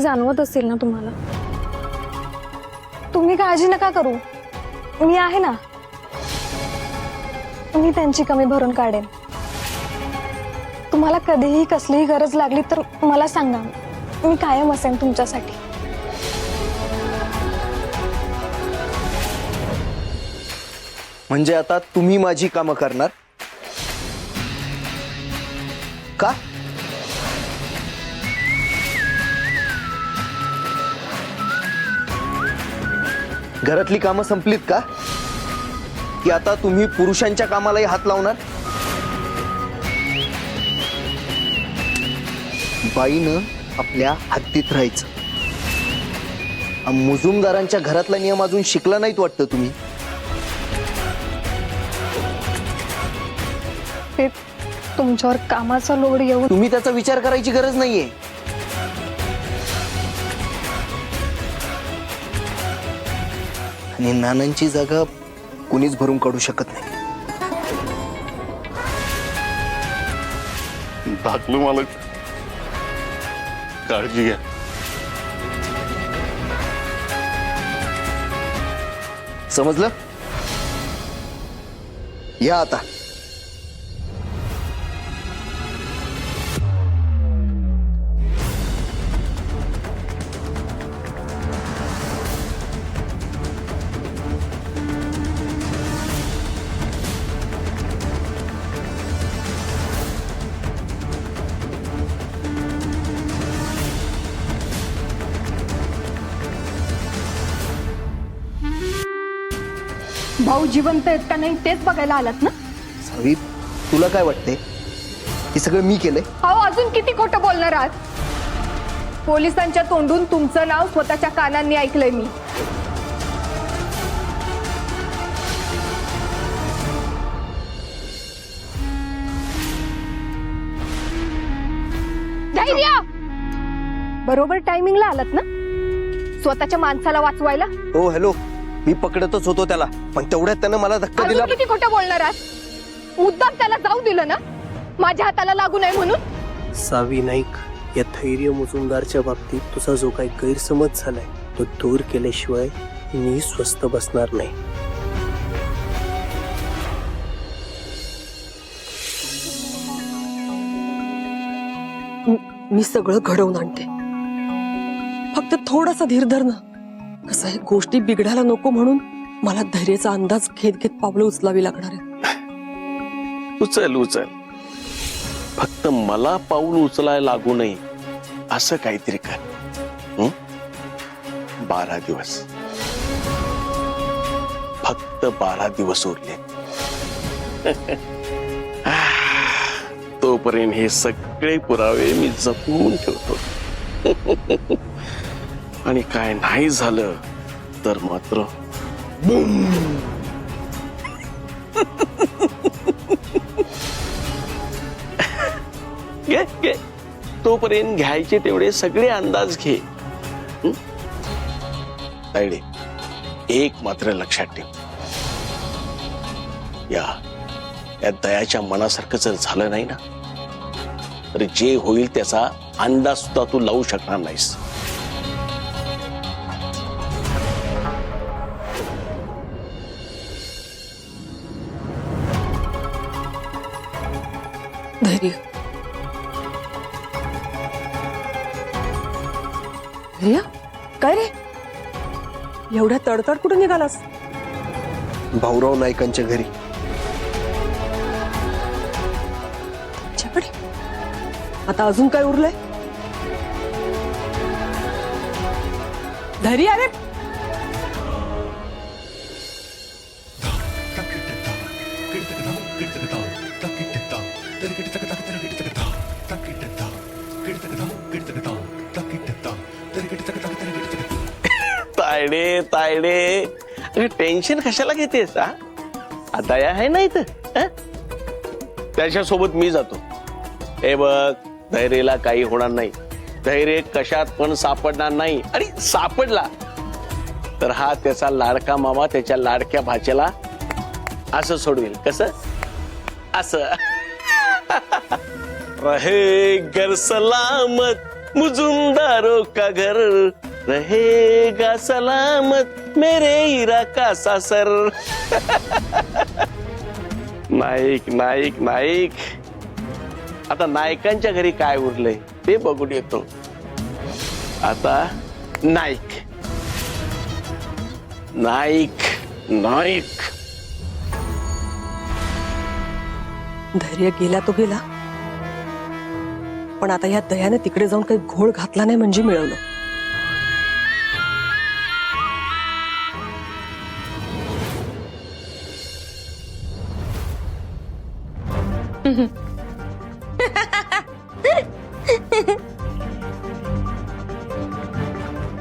जाणवत असेल ना तुम्हाला, तुम्ही काळजी नका करू, मी आहे ना. मी त्यांची कमी भरून काढेन. तुम्हाला कधीही कसलीही गरज लागली तर मला सांगा, मी कायम असेन तुमच्यासाठी. म्हणजे आता तुम्ही माझी कामं करणार का? घरातली कामं संपलीत का? की आता तुम्ही पुरुषांच्या कामालाही हात लावणार? बाईनं आपल्या हद्दीत राहायचं. मुजुमदारांच्या घरातला नियम अजून शिकला नाहीत वाटतं तुम्ही. ते तुमच्यावर कामाचा लोड येऊन तुम्ही त्याचा विचार करायची गरज नाहीये. आणि नानांची जागा कुणीच भरून काढू शकत नाही. धाकलू मालक, काळजी घ्या. समजलं? या आता. भाऊ जिवंत आहेत का नाही तेच बघायला आलात ना? सावी, तुला काय वाटते हे सगळं मी केलंय? अहो, अजून किती खोटं बोलणार आहात? पोलिसांच्या तोंडून तुमचं नाव स्वतःच्या कानांनी ऐकलंय मी. धैर्य! बरोबर टायमिंगला आलात ना स्वतःच्या माणसाला वाचवायला. हो हॅलो, मी पकडतच होतो त्याला, पण तेवढ्यात त्यानं मला धक्का दिला. अजून किती खोटं बोलणार आहात? मुद्दाम त्याला जाऊ दिलं ना, माझ्या हाताला लागू नये म्हणून. सावी नाईक, या धैर्य मुजुमदारच्या बाबतीत तुझा जो काही गैरसमज झालाय तो दूर केल्याशिवाय मी स्वस्थ बसणार नाही. मी सगळं घडवून आणते, फक्त थोडासा धीर धर ना. कसं आहे, गोष्टी बिघडायला नको म्हणून मला धैर्याचा अंदाज घेत घेत पावलं उचलावी लागणार आहेत. उचल उचल, फक्त मला पाऊल उचलायला लागू नये असं काहीतरी कर. 12 दिवस, फक्त 12 दिवस उरले. तोपर्यंत हे सगळे पुरावे मी जपून ठेवतो. आणि काय नाही झालं तर मात्र घे घे, तोपर्यंत घ्यायचे तेवढे सगळे अंदाज घे. तायडे, एक मात्र लक्षात ठेव, या दयाच्या मनासारखं जर झालं नाही ना तर जे होईल त्याचा अंदाज सुद्धा तू लावू शकणार नाहीस. धैर्य, धैर्य, काय रे एवढ्या तडतड कुठे निघालास? भाऊराव नाईकांच्या घरी. तुमच्याकडे आता अजून काय उरलंय? धैर्य, अरे तायडे तायडे, टेन्शन कशाला घेतेस? दया आहे ना इथं, त्याच्यासोबत मी जातो. हे बघ, धैर्यला काही होणार नाही. धैर्य कशात पण सापडणार नाही, आणि सापडला तर हा त्याचा लाडका मामा त्याच्या लाडक्या भाच्याला असं सोडवेल. कसं? असं. रहे घर सलामत मुजुमदारों का घर रहेगा सलामत मेरे हीरा का सासर. नाईक नाईक नाईक. आता नायकांच्या घरी काय उरलंय ते बघून येतो. आता नाईक नाईक नाईक. धैर्य गेला तो गेला, पण आता या दयाने तिकडे जाऊन काही घोळ घातला नाही म्हणजे मिळवलं.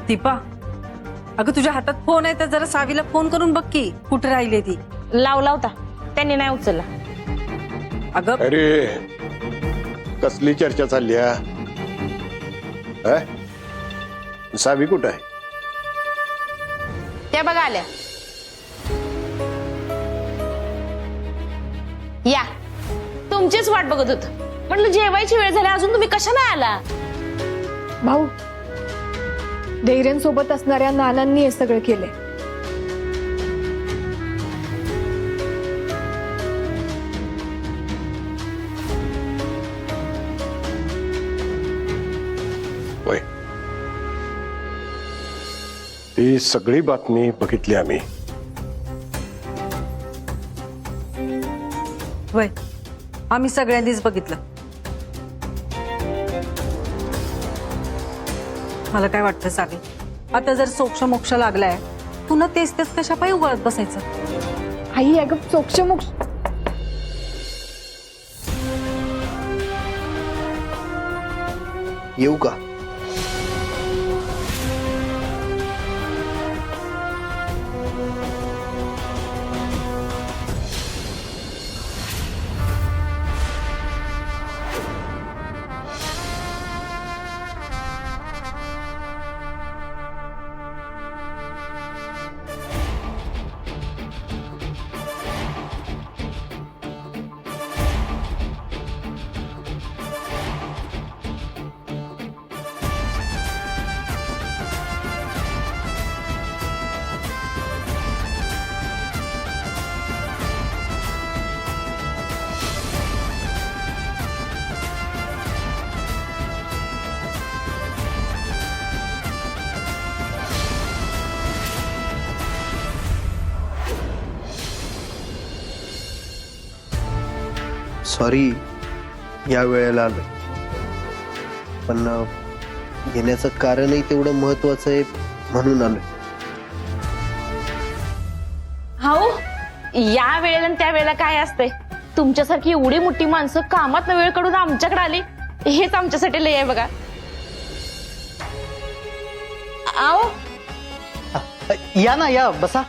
दीपा, अगं तुझ्या हातात फोन आहे तर जरा सावीला फोन करून बघ की कुठे राहिली ती. लावता त्यांनी नाही उचलला. अगं अरे कसली चर्चा चालली हा? सावी कुठं आहे? त्या बघा आल्या. या तुमचीच वाट बघत होत. म्हटलं जेवायची वेळ झाली अजून तुम्ही कशा नाही आला? भाऊ, धैर्यांसोबत असणाऱ्या नानांनी हे सगळं केलंय. होय, ती सगळी बातमी बघितली आम्ही. वय आम्ही सगळ्यांनीच बघितलं. मला काय वाटतं सावी, आता जर सोक्ष मोक्ष लागलाय पुन्हा तेच तेच कशा पायी उगळत बसायचं. आई अगं सोक्ष मोक्ष येऊ का? सॉरी या वेळेला आलोय, पण येण्याचं कारणही तेवढं महत्वाचं आहे म्हणून आलोय. हो, या वेळेला आणि त्या वेळेला काय असतंय? तुमच्यासारखी एवढी मोठी माणसं कामात वेळ काढून आमच्याकडे आली हेच आमच्यासाठी लय आहे बघा. आओ या ना, या बसा.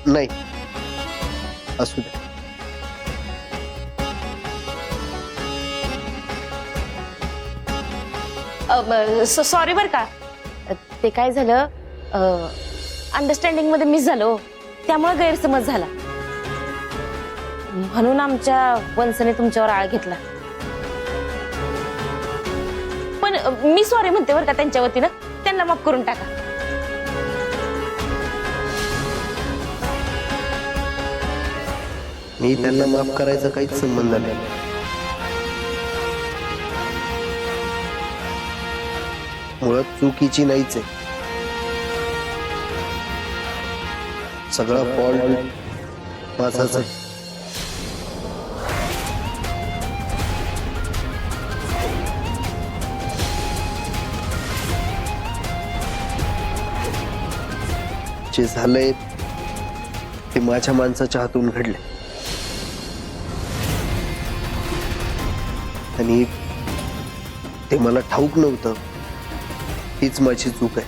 नाही असू दे. सॉरी बर का, ते काय झालं, अंडरस्टँडिंग मध्ये मिस झालो, त्यामुळे गैरसमज झाला म्हणून आमच्या वंशने तुमच्यावर आळ घेतला. पण मी सॉरी म्हणते बर का त्यांच्या वतीनं, त्यांना माफ करून टाका. मी त्यांना माफ करायचा काहीच संबंध नाही. मुळात चुकीची नाहीच आहे. सगळा फॉल्ट माझाच आहे. जे झालंय ते माझ्या माणसाच्या हातून घडले आणि ते मला ठाऊक नव्हतं. हीच माझी चूक आहे.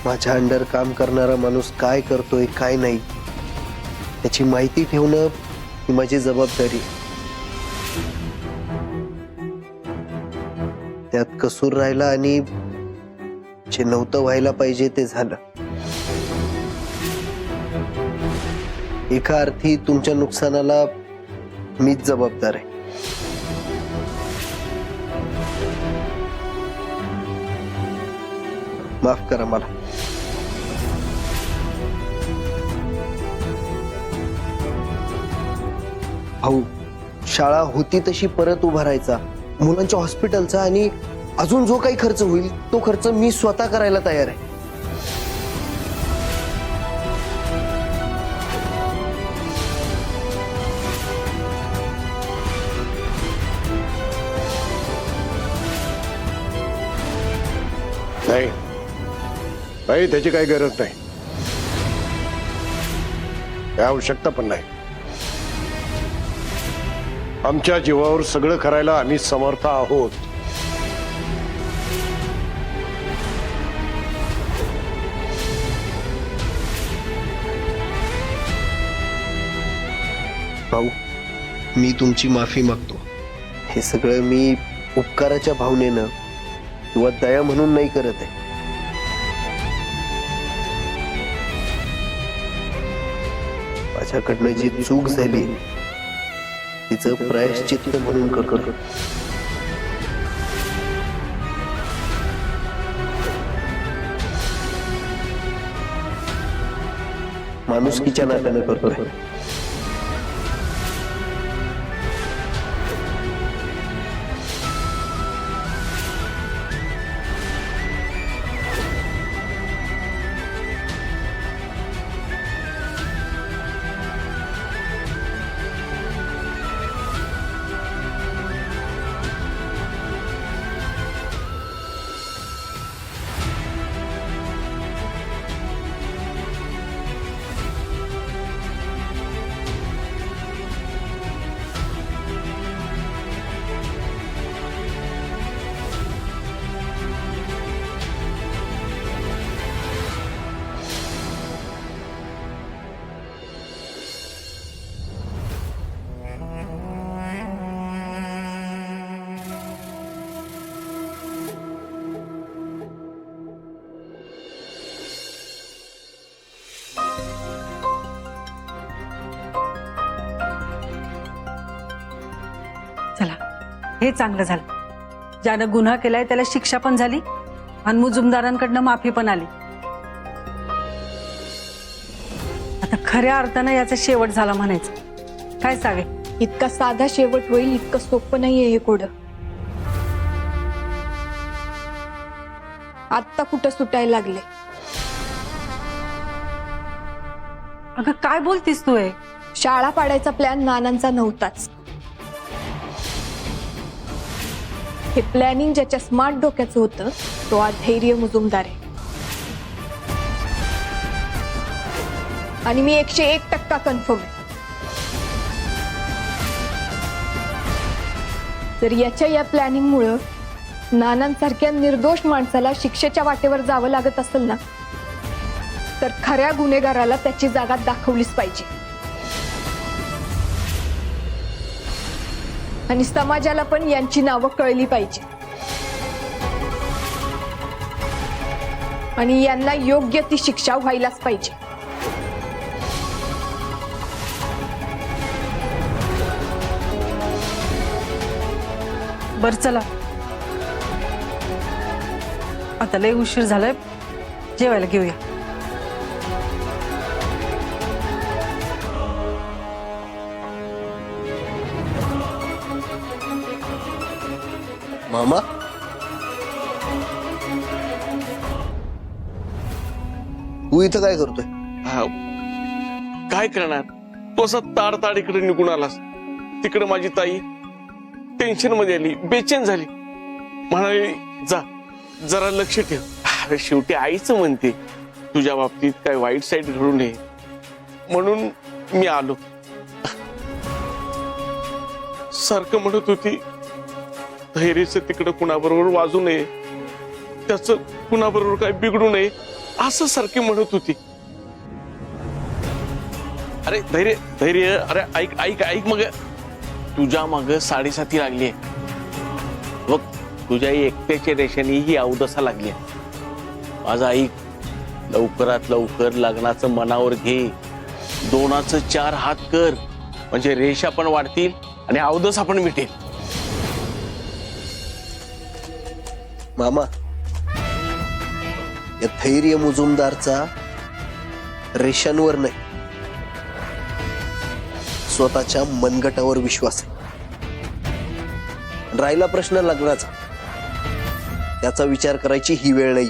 माझ्या अंडर काम करणारा माणूस काय करतोय काय नाही त्याची माहिती ठेवणं ही माझी जबाबदारी आहे. त्यात कसूर राहिला आणि जे नव्हतं व्हायला पाहिजे ते झालं. एका अर्थी तुमच्या नुकसानाला मीच जबाबदार आहे. माफ करा मला. भाऊ, शाळा होती तशी परत उभारायचा, मुलांच्या हॉस्पिटलचा आणि अजून जो काही खर्च होईल तो खर्च मी स्वतः करायला तयार आहे. नाही नाही, त्याची काही गरज नाही, काय आवश्यकता पण नाही. आमच्या जीवावर सगळं करायला आम्ही समर्थ आहोत. भाऊ, मी तुमची माफी मागतो. हे सगळं मी उपकाराच्या भावनेनं किंवा दया म्हणून नाही करत आहे. माझ्याकडनं जी चूक झाली तिचं प्रायश्चित्त म्हणून करतो. माणुसकीच्या नात्यानं करतोय. चला, हे चांगलं झालं. ज्यानं गुन्हा केलाय त्याला शिक्षा पण झाली आणि मुजुमदारांकडनं माफी पण आली. आता खऱ्या अर्थानं याचा शेवट झाला म्हणायचं. काय सावे? इतका साधा शेवट होईल इतकं सोपं नाहीये हे कोड. आत्ता कुठं सुटायला लागले. अगं काय बोलतीस तू? शाळा पाडायचा प्लॅन नानांचा नव्हताच. हे प्लॅनिंग ज्याच्या स्मार्ट डोक्याचं होतं तो आज धैर्य मुजुमदार आहे. आणि मी 101% कन्फर्म आहे. जर याच्या या प्लॅनिंग मुळे नानांसारख्या निर्दोष माणसाला शिक्षेच्या वाटेवर जावं लागत असेल ना, तर खऱ्या गुन्हेगाराला त्याची जागा दाखवलीच पाहिजे. आणि समाजाला पण यांची नावं कळली पाहिजे. आणि यांना योग्य ती शिक्षा व्हायलाच पाहिजे. बर चला, आता लय उशीर झालाय, जेवायला घेऊया. मामा, तू इथं काय करतोय? हा, काय करणार, तो असा ताडताड इकडे निघून आलास. तिकडे माझी ताई टेन्शन मध्ये आली, बेचैन झाली. म्हणाली जा जरा लक्ष ठेव. अरे शेवटी आईच म्हणते तुझ्या बाबतीत काय वाईट साईड घडू नये म्हणून मी आलो. सारखं म्हणत होती धैर्यचं तिकडं कुणाबरोबर वाजू नये, त्याचं कुणाबरोबर काय बिघडू नये असं सारखी म्हणत होती. अरे धैर्य धैर्य, अरे ऐक ऐक ऐक, मग तुझ्या माग 7:30 लागली. बघ तुझ्या एकट्याच्या रेषाने ही अवदसा लागली. माझा ऐक, लवकरात लवकर लग्नाचं मनावर घे. 2चे 4 हात कर, म्हणजे रेषा पण वाढतील आणि अवदसा पण मिटेल. मामा, या धैर्य मुजुमदारचा रेषांवर नाही, स्वतःच्या मनगटावर विश्वास आहे. राहिला प्रश्न लग्नाचा, त्याचा विचार करायची ही वेळ नाही.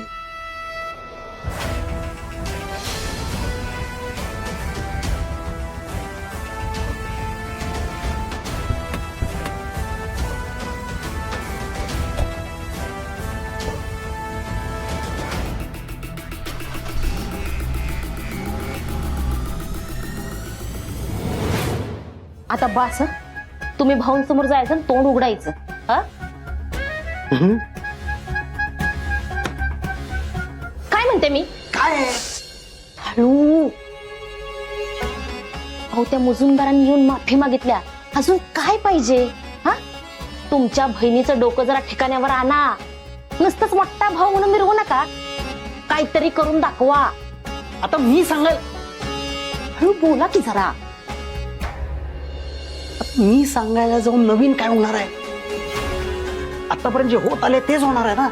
आता बास हं? तुम्ही भाऊंसमोर जायचं आणि तोंड उघडायचं. हा काय म्हणते मी? काय हळू. अहो त्या मुजुमदारांनी येऊन माफी मागितल्या, अजून काय पाहिजे? हा तुमच्या बहिणीचं डोकं जरा ठिकाण्यावर आणा. नुसतंच मोठा भाऊ म्हणून मिरवू नका, काहीतरी करून दाखवा. आता मी सांगाल, हळू बोला की जरा. मी सांगायला जाऊन नवीन काय होणार आहे? आतापर्यंत जे होत आले तेच होणार आहे ना.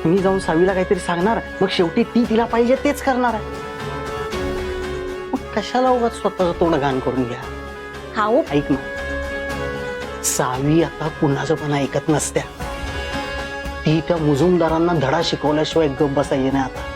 मी जाऊन सावीला काहीतरी सांगणार, मग शेवटी ती तिला पाहिजे तेच करणार आहे. मग कशाला उगाच स्वतःचं तोंड घाण करून घ्या. हाऊ ऐक ना, सावी आता कुणाचं पण ऐकत नसत्या. ती त्या मुजुमदारांना धडा शिकवल्याशिवाय गप बसायचे नाही आता.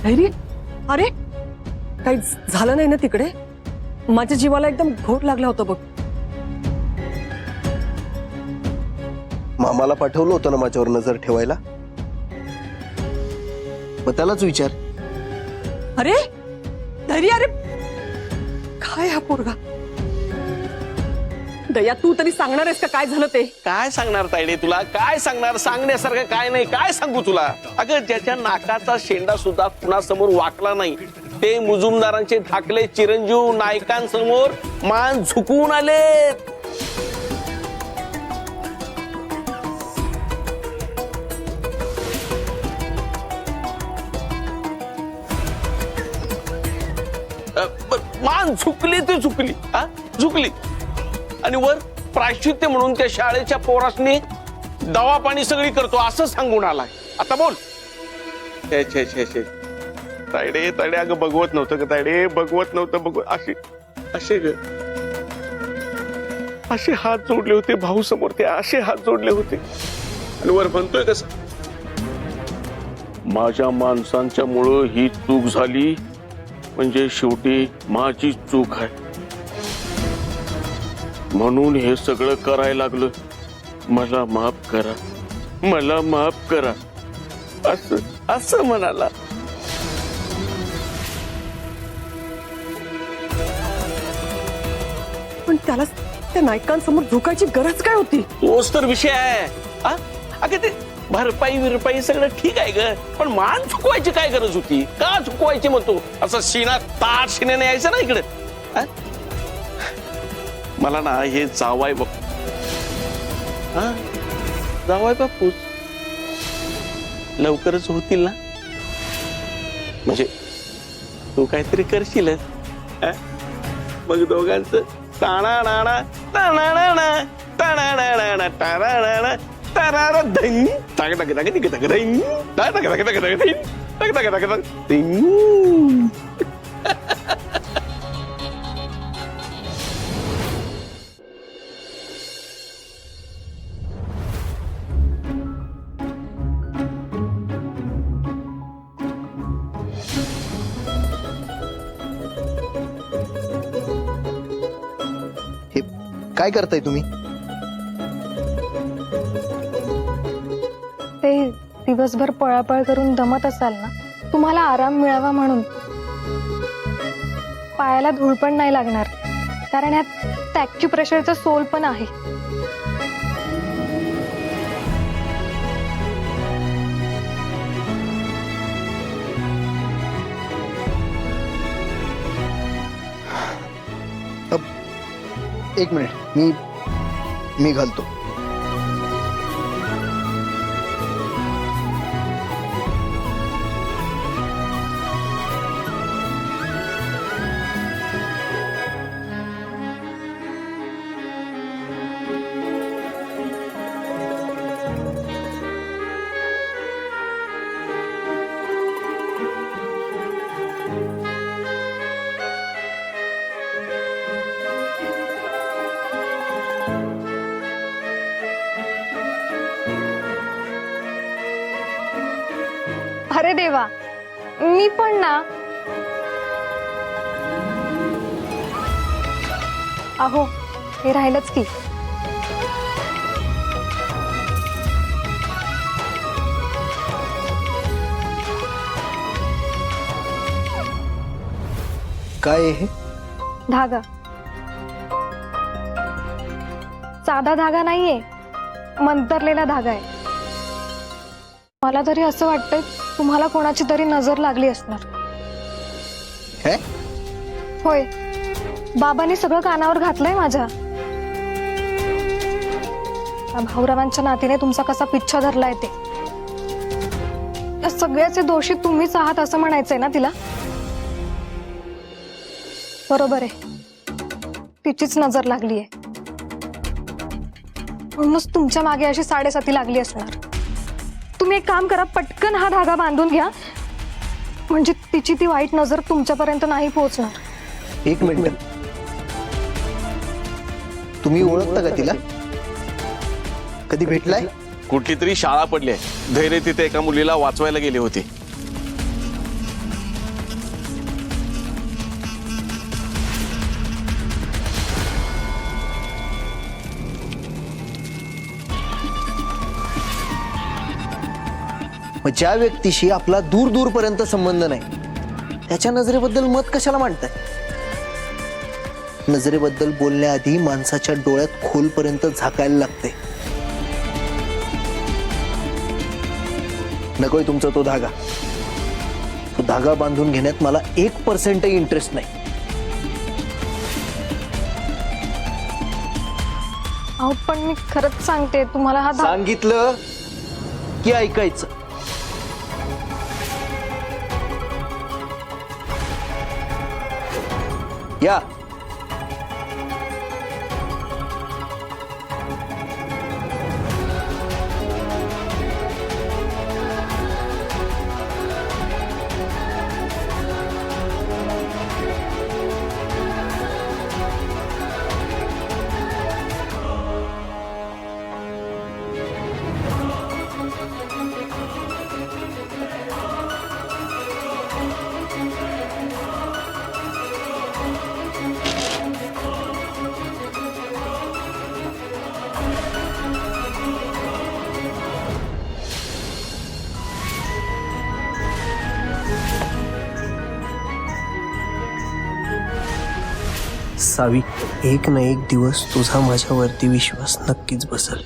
धैर्य, अरे काही झालं नाही ना तिकडे? माझ्या जीवाला एकदम घोट लागला होता बघ. मामाला पाठवलं होतं ना माझ्यावर नजर ठेवायला, मग त्यालाच विचार. अरे धैर्य, अरे काय हा पोरगा? दया, तू तरी सांगणार आहेस का काय झालं ते? काय सांगणार तायडे तुला? काय सांगणार? सांगण्यासारखं काय नाही. काय सांगू तुला? अगं ज्याच्या नाकाचा शेंडा सुद्धा कुणासमोर वाकला नाही, ते मुजुमदारांचे धाकले चिरंजीव नायकांसमोर मान झुकवून आलेत. मान झुकली ती झुकली, हा झुकली. आणि वर प्रायश्चित्य म्हणून त्या शाळेच्या पोरासनी दवा पाणी सगळी करतो असं सांगून आलाय. आता बोल. छे छे छे छे तायडे तायडे, अगं बघवत नव्हतं ग तायडे, बघवत नव्हतं. बघवत असे असे ग, असे हात जोडले होते भाऊ समोर, ते असे हात जोडले होते. आणि वर म्हणतोय कसं, माझ्या माणसांच्या मुळे ही चूक झाली, म्हणजे शेवटी माझी चूक आहे, म्हणून हे सगळं करायला लागलं. मला माफ करा, मला माफ करा, असं असं म्हणाला. पण त्याला त्या नायकांसमोर झुकायची गरज काय होती? तोच तर विषय आहे. अगं ते भरपाई विरपाई सगळं ठीक आहे ग, पण मान चुकवायची काय गरज होती? का चुकवायची म्हणतो? असं सीना ताट शिनेने यायचं ना इकडे. मला ना हे जावाय बापू, जावाय बापूस लवकरच होतील ना, म्हणजे तू काहीतरी करशीलच. मग दोघांचं ताणा नाणा ताणा नाणा ताणा नाणा ताणा नाणा तारा धन टाक टाक टाक टाक टाक धन टाक टाक टाक टाक धन टाक टाक टाक टाक धन. हे काय करताय तुम्ही? ते दिवसभर पळापळ करून दमत असाल ना, तुम्हाला आराम मिळावा म्हणून. पायाला धूळ पण नाही लागणार. कारण ह्यात ॲक्युप्रेशरचं सोल पण आहे. एक मिनिट, मी घालतो. अरे देवा, मी पण ना. अहो, हे राहिलंच की. काय आहे हे? धागा. साधा धागा नाहीये, मंतरलेला धागा आहे. मला तरी असं वाटतंय तुम्हाला कोणाची तरी नजर लागली असणार. काय? होय, बाबांनी सगळं कानावर घातलंय माझ्या. भाऊरावांच्या नातीने तुमचा कसा पिच्छा धरलाय ते. या सगळ्याचे दोषी तुम्हीच आहात असं म्हणायचंय ना तिला? बरोबर आहे, तिचीच नजर लागलीये. म्हणूनच तुमच्या मागे अशी साडेसाती लागली असणार. तुम्ही एक काम करा, पटकन हा धागा बांधून घ्या, म्हणजे तिची ती वाईट नजर तुमच्यापर्यंत नाही पोहोचणार. एक मिनिट, तुम्ही ओळखता का तिला? कधी भेटलाय? कुठली तरी शाळा पडली आहे. धैर्य तिथे एका मुलीला वाचवायला गेले होते. मग ज्या व्यक्तीशी आपला दूर दूरपर्यंत संबंध नाही, त्याच्या नजरेबद्दल मत कशाला मांडताय? नजरेबद्दल बोलण्याआधी माणसाच्या डोळ्यात खोलपर्यंत झाकायला लागते. नकोय तुमचा तो धागा. तो धागा बांधून घेण्यात मला 1% इंटरेस्ट नाही. अहो, पण मी खरंच सांगते तुम्हाला, हा धागा सांगितलं की ऐकायचं? या. सावी, एक ना एक दिवस तुझा माझ्यावरती विश्वास नक्कीच बसेल.